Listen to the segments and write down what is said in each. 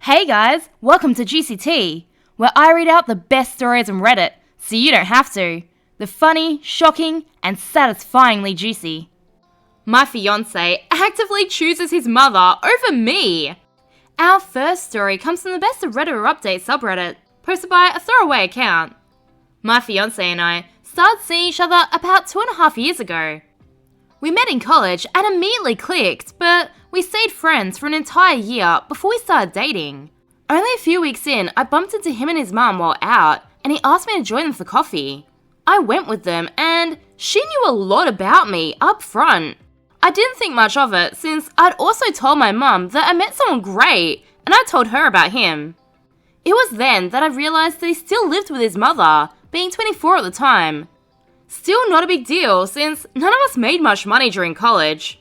Hey guys, welcome to Juicy Tea, where I read out the best stories on Reddit, so you don't have to. The funny, shocking, and satisfyingly juicy. My fiance actively chooses his mother over me. Our first story comes from the Best of Reddit Update subreddit, posted by a throwaway account. My fiance and I started seeing each other about 2.5 years ago. We met in college and immediately clicked, but we stayed friends for an entire year before we started dating. Only a few weeks in, I bumped into him and his mum while out, and he asked me to join them for coffee. I went with them, and she knew a lot about me up front. I didn't think much of it, since I'd also told my mum that I met someone great, and I told her about him. It was then that I realised that he still lived with his mother, being 24 at the time. Still not a big deal, since none of us made much money during college.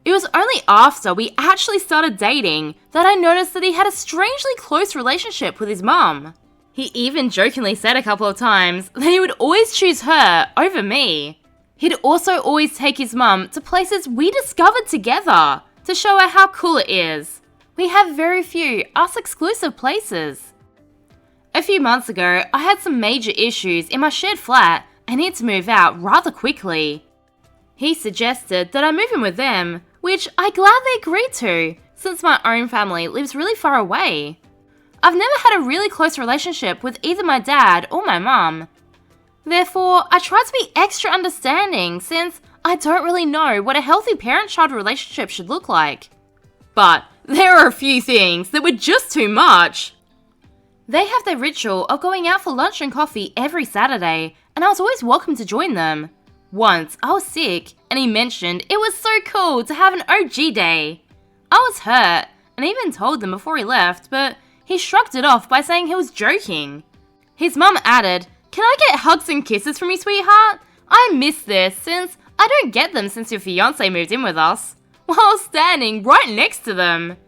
It was only after we actually started dating that I noticed that he had a strangely close relationship with his mum. He even jokingly said a couple of times that he would always choose her over me. He'd also always take his mum to places we discovered together to show her how cool it is. We have very few us-exclusive places. A few months ago, I had some major issues in my shared flat and needed to move out rather quickly. He suggested that I move in with them, which I gladly agreed to, since my own family lives really far away. I've never had a really close relationship with either my dad or my mum. Therefore, I tried to be extra understanding, since I don't really know what a healthy parent-child relationship should look like. But there are a few things that were just too much. They have their ritual of going out for lunch and coffee every Saturday, and I was always welcome to join them. Once, I was sick, and he mentioned it was so cool to have an OG day. I was hurt, and even told them before he left, but he shrugged it off by saying he was joking. His mum added, "Can I get hugs and kisses from you, sweetheart? I miss this, since I don't get them since your fiancé moved in with us," while standing right next to them.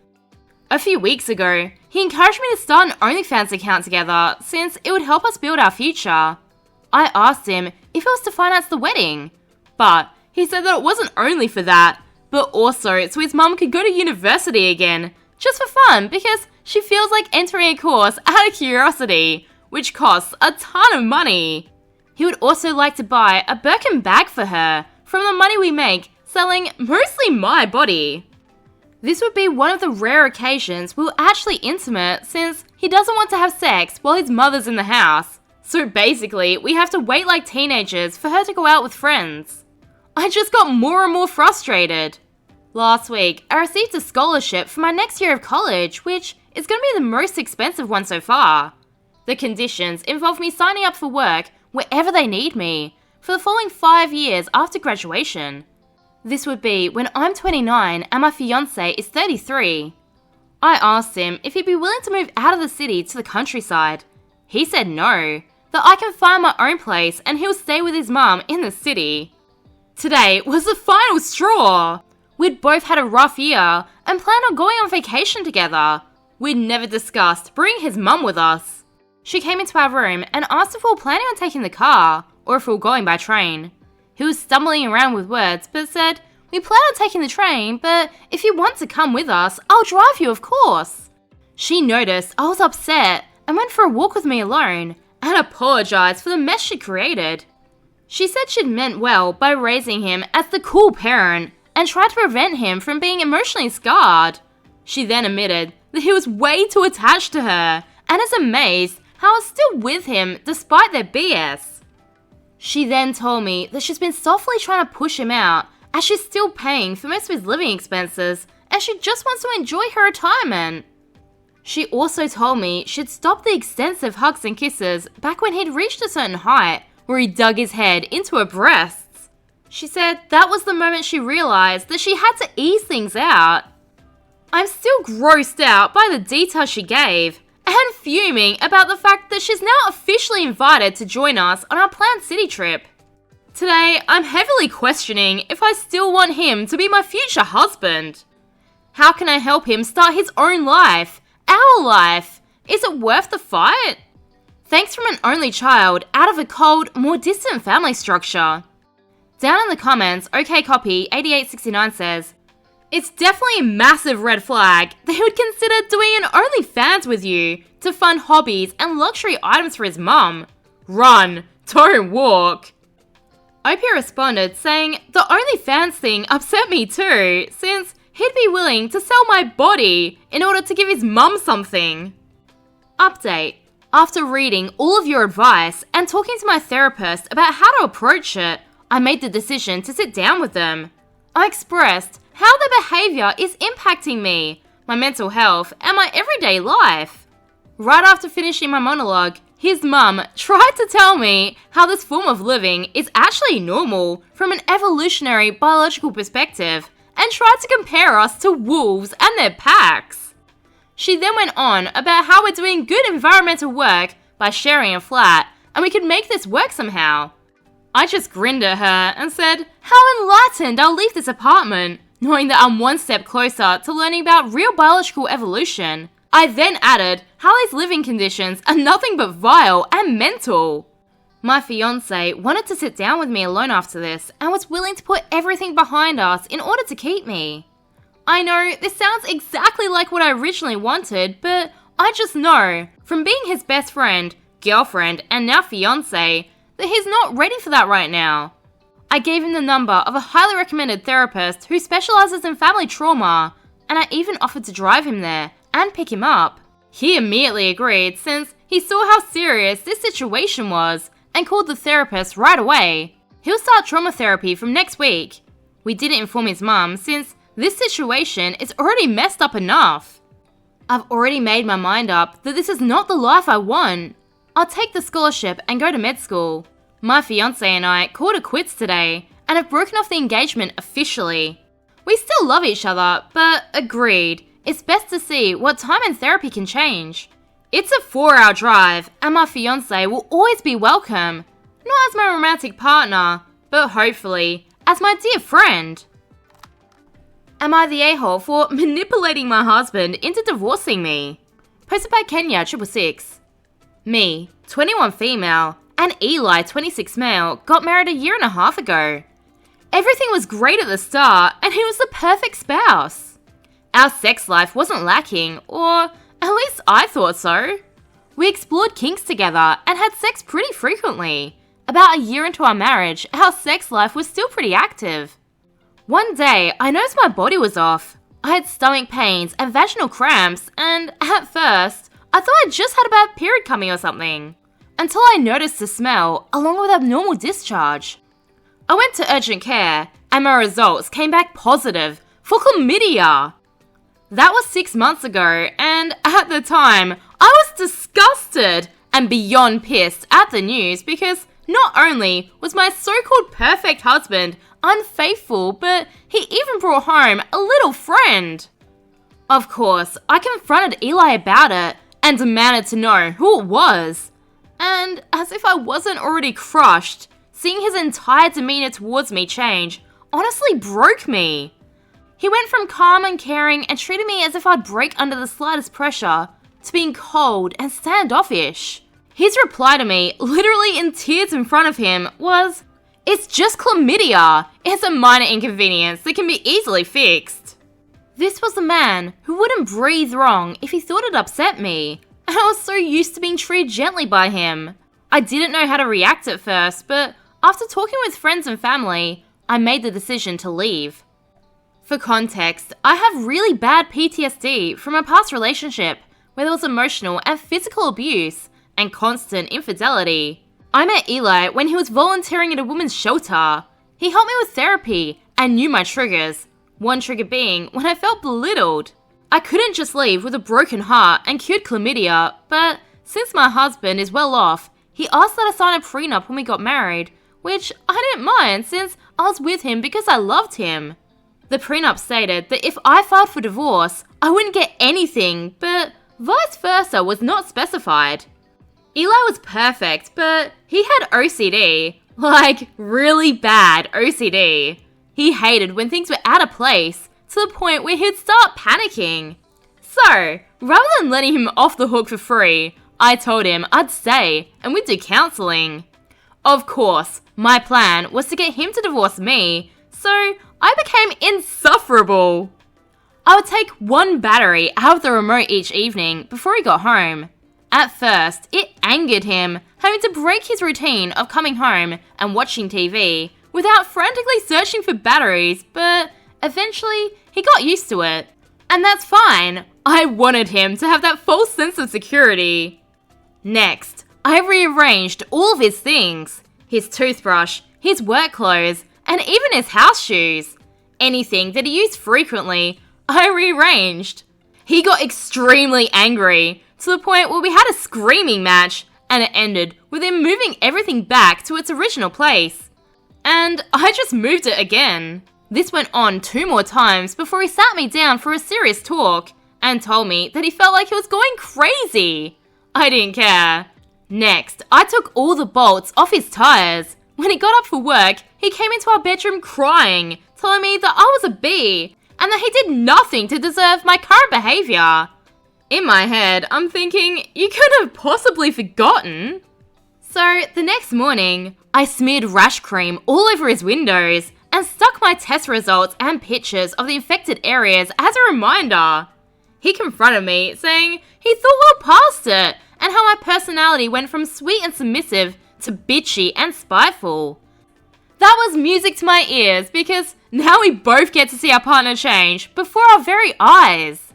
A few weeks ago, he encouraged me to start an OnlyFans account together, since it would help us build our future. I asked him if it was to finance the wedding, but he said that it wasn't only for that, but also so his mum could go to university again, just for fun, because she feels like entering a course out of curiosity, which costs a ton of money. He would also like to buy a Birkin bag for her from the money we make selling mostly my body. This would be one of the rare occasions we were actually intimate, since he doesn't want to have sex while his mother's in the house. So basically, we have to wait like teenagers for her to go out with friends. I just got more and more frustrated. Last week, I received a scholarship for my next year of college, which is going to be the most expensive one so far. The conditions involve me signing up for work wherever they need me for the following 5 years after graduation. This would be when I'm 29 and my fiancé is 33. I asked him if he'd be willing to move out of the city to the countryside. He said no, that I can find my own place and he'll stay with his mum in the city. Today was the final straw. We'd both had a rough year and planned on going on vacation together. We'd never discussed bringing his mum with us. She came into our room and asked if we were planning on taking the car or if we were going by train. He was stumbling around with words but said, "We plan on taking the train, but if you want to come with us, I'll drive you, of course." She noticed I was upset and went for a walk with me alone, and apologised for the mess she created. She said she'd meant well by raising him as the cool parent and tried to prevent him from being emotionally scarred. She then admitted that he was way too attached to her and is amazed how I was still with him despite their BS. She then told me that she's been softly trying to push him out as she's still paying for most of his living expenses and she just wants to enjoy her retirement. She also told me she'd stopped the extensive hugs and kisses back when he'd reached a certain height where he dug his head into her breasts. She said that was the moment she realised that she had to ease things out. I'm still grossed out by the details she gave and fuming about the fact that she's now officially invited to join us on our planned city trip. Today, I'm heavily questioning if I still want him to be my future husband. How can I help him start his own life? Our life? Is it worth the fight? Thanks from an only child out of a cold, more distant family structure. Down in the comments, OKCopy8869 says, It's definitely a massive red flag that he would consider doing an OnlyFans with you to fund hobbies and luxury items for his mum. Run, don't walk. Opie responded saying the OnlyFans thing upset me too, since he'd be willing to sell my body in order to give his mum something. Update. After reading all of your advice and talking to my therapist about how to approach it, I made the decision to sit down with them. I expressed how their behaviour is impacting me, my mental health, and my everyday life. Right after finishing my monologue, his mum tried to tell me how this form of living is actually normal from an evolutionary biological perspective and tried to compare us to wolves and their packs. She then went on about how we're doing good environmental work by sharing a flat and we could make this work somehow. I just grinned at her and said how enlightened I'll leave this apartment, knowing that I'm one step closer to learning about real biological evolution. I then added how these living conditions are nothing but vile and mental. My fiance wanted to sit down with me alone after this and was willing to put everything behind us in order to keep me. I know this sounds exactly like what I originally wanted, but I just know, from being his best friend, girlfriend, and now fiance, that he's not ready for that right now. I gave him the number of a highly recommended therapist who specializes in family trauma, and I even offered to drive him there and pick him up. He immediately agreed since he saw how serious this situation was and called the therapist right away. He'll start trauma therapy from next week. We didn't inform his mum since this situation is already messed up enough. I've already made my mind up that this is not the life I want. I'll take the scholarship and go to med school. My fiance and I called it quits today and have broken off the engagement officially. We still love each other, but agreed, it's best to see what time and therapy can change. It's a 4-hour drive and my fiance will always be welcome. Not as my romantic partner, but hopefully as my dear friend. Am I the a-hole for manipulating my husband into divorcing me? Posted by Kenya 666. Me, 21 female, and Eli, 26 male, got married a year and a half ago. Everything was great at the start, and he was the perfect spouse. Our sex life wasn't lacking, or at least I thought so. We explored kinks together and had sex pretty frequently. About a year into our marriage, our sex life was still pretty active. One day, I noticed my body was off. I had stomach pains and vaginal cramps, and at first, I thought I just had a bad period coming or something. Until I noticed the smell, along with abnormal discharge. I went to urgent care, and my results came back positive for chlamydia. That was 6 months ago, and at the time, I was disgusted and beyond pissed at the news because not only was my so-called perfect husband unfaithful, but he even brought home a little friend. Of course, I confronted Eli about it and demanded to know who it was. And as if I wasn't already crushed, seeing his entire demeanor towards me change honestly broke me. He went from calm and caring and treated me as if I'd break under the slightest pressure to being cold and standoffish. His reply to me, literally in tears in front of him, was, "It's just chlamydia. It's a minor inconvenience that can be easily fixed." This was a man who wouldn't breathe wrong if he thought it upset me, and I was so used to being treated gently by him. I didn't know how to react at first, but after talking with friends and family, I made the decision to leave. For context, I have really bad PTSD from a past relationship where there was emotional and physical abuse and constant infidelity. I met Eli when he was volunteering at a women's shelter. He helped me with therapy and knew my triggers, one trigger being when I felt belittled. I couldn't just leave with a broken heart and cured chlamydia, but since my husband is well off, he asked that I sign a prenup when we got married, which I didn't mind since I was with him because I loved him. The prenup stated that if I filed for divorce, I wouldn't get anything, but vice versa was not specified. Eli was perfect, but he had OCD, like really bad OCD. He hated when things were out of place, to the point where he'd start panicking. So, rather than letting him off the hook for free, I told him I'd stay and we'd do counselling. Of course, my plan was to get him to divorce me, so I became insufferable. I would take one battery out of the remote each evening before he got home. At first, it angered him having to break his routine of coming home and watching TV without frantically searching for batteries, but eventually he got used to it. And that's fine. I wanted him to have that false sense of security. Next, I rearranged all of his things. His toothbrush, his work clothes, and even his house shoes. Anything that he used frequently, I rearranged. He got extremely angry, to the point where we had a screaming match, and it ended with him moving everything back to its original place. And I just moved it again. This went on 2 more times before he sat me down for a serious talk and told me that he felt like he was going crazy. I didn't care. Next, I took all the bolts off his tires. When he got up for work, he came into our bedroom crying, telling me that I was a bee and that he did nothing to deserve my current behavior. In my head, I'm thinking, you couldn't have possibly forgotten. So, the next morning, I smeared rash cream all over his windows and stuck my test results and pictures of the infected areas as a reminder. He confronted me, saying he thought well past it and how my personality went from sweet and submissive to bitchy and spiteful. That was music to my ears because now we both get to see our partner change before our very eyes.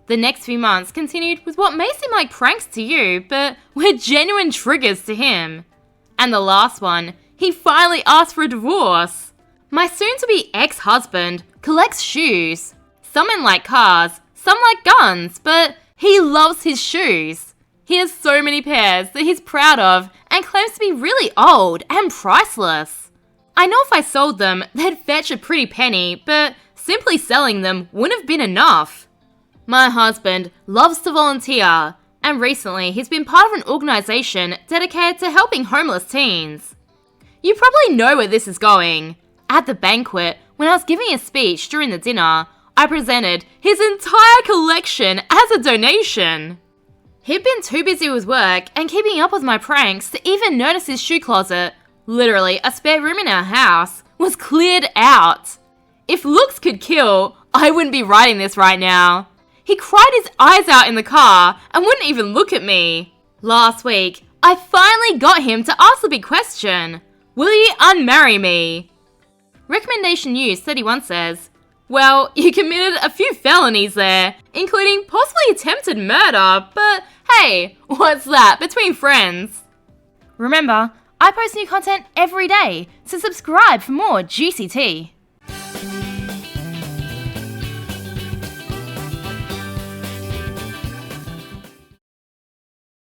The next few months continued with what may seem like pranks to you, but were genuine triggers to him. And the last one, he finally asked for a divorce. My soon-to-be ex-husband collects shoes. Some men like cars, some like guns, but he loves his shoes. He has so many pairs that he's proud of and claims to be really old and priceless. I know if I sold them, they'd fetch a pretty penny, but simply selling them wouldn't have been enough. My husband loves to volunteer, and recently he's been part of an organisation dedicated to helping homeless teens. You probably know where this is going. At the banquet, when I was giving a speech during the dinner, I presented his entire collection as a donation. He'd been too busy with work and keeping up with my pranks to even notice his shoe closet, literally a spare room in our house, was cleared out. If looks could kill, I wouldn't be writing this right now. He cried his eyes out in the car and wouldn't even look at me. Last week, I finally got him to ask the big question, will you unmarry me? Recommendation News 31 says, well, you committed a few felonies there, including possibly attempted murder, but hey, what's that between friends? Remember, I post new content every day, so subscribe for more juicy tea.